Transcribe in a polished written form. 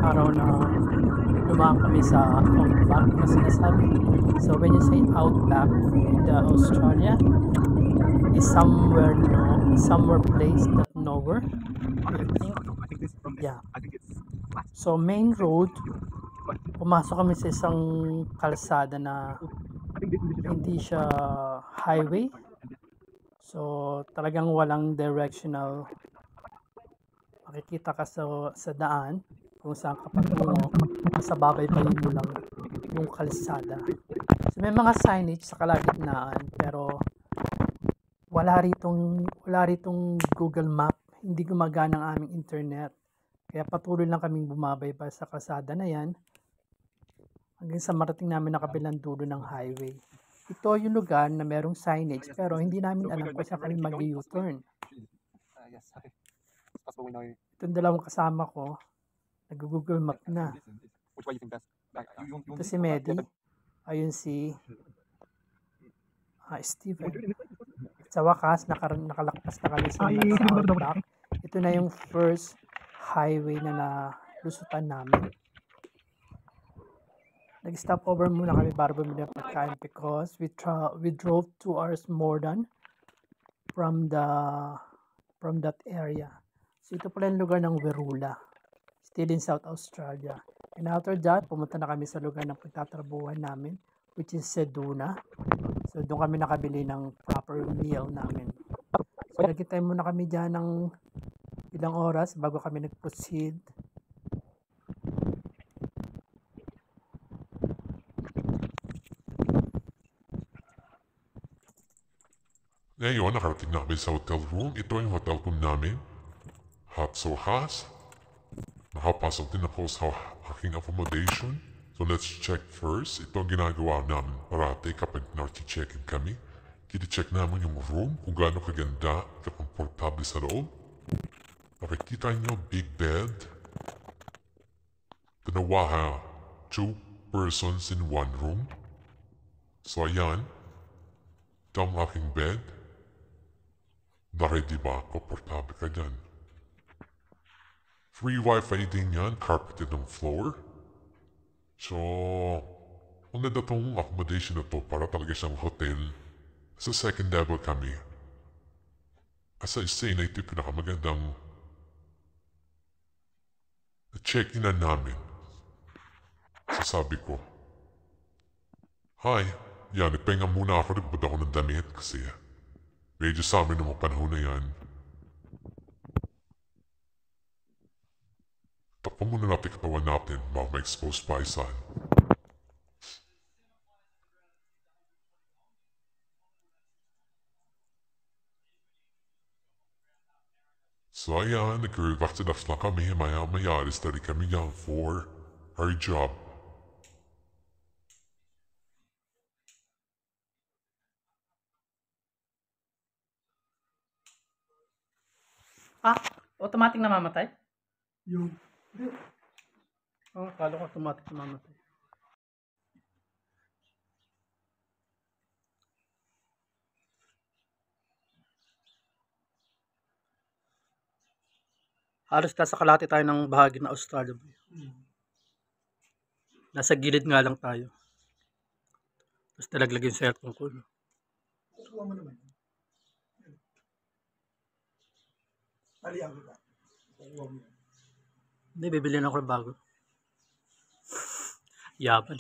araw na dumaan kami sa outback na sinasabi. So when you say outback in the Australia, is somewhere place that nowhere, I think. Yeah. So main road, pumasok kami sa isang kalsada na hindi siya highway. So talagang walang directional. Makikita ka sa daan kung saan ka patungo, sa babaybayin mo lang yung kalsada. So may mga signage sa kalagitnaan, pero wala ritong Google Map. Hindi gumagana ang aming internet. Kaya patuloy lang kaming bumabaybay sa kalsada na yan hanggang sa marating namin na kabilang dulo ng highway. Ito yung lugar na merong signage, pero hindi namin alam kung saan kami mag-U-turn. Itong dalawang kasama ko, nag-Google Map na. Ito si Medi. Ayun si Steven. At sa wakas, nakalakpas na kami sa outback. Ito na yung first highway na nalusutan namin. Nag-stop over muna kami para bumili ng pagkain because we drove 2 hours more than from that area. So ito pala yung lugar ng Wirula, still in South Australia. And after that, pumunta na kami sa lugar ng pagtatrabuhan namin, which is Seduna. So doon kami nakabili ng proper meal namin. So nagkitay muna kami dyan ng ilang oras bago kami nag-proceed. Ngayon, nakarating na kami sa hotel room. Ito yung hotel room namin. At sa wakas, nakapasok din ako sa aking accommodation. So let's check first. Ito ang ginagawa namin parati kapag nag-check-in kami. Kini-check namin yung room, kung gaano kaganda, kakomportable sa loob. Nakikita nyo, big bed. Dalawa, 2 persons in 1 room. So ayan, ito ang aking bed. Ready ba? Komportable ka dyan. Free wifi din yan, carpeted ang floor. So, ang ganda tong accommodation na to para talaga siyang hotel. Sa second level kami. As I say, na ito yung pinakamagandang check-in na namin. So sabi ko, hi, yan, ipahinga muna ako, nagbud ako ng damit kasi medyo sa amin ng mga panahon na yan. Takpan muna natin katawan natin bago ma-expose pa isan. So ayan, nag-relax lang kami, maya alis na rin kami yan for our job. Automatic na mamatay? Yung, Kala ko automatic na mamatay. Halos nasa kalahati tayo ng bahagi ng Australia. Nasa gilid nga lang tayo. Tapos nalaglag yung cellphone ko. kuha mo naman. Aliyan ko ba? Kuha mo yan. Hindi, bibili na ako ng bago. Yaman.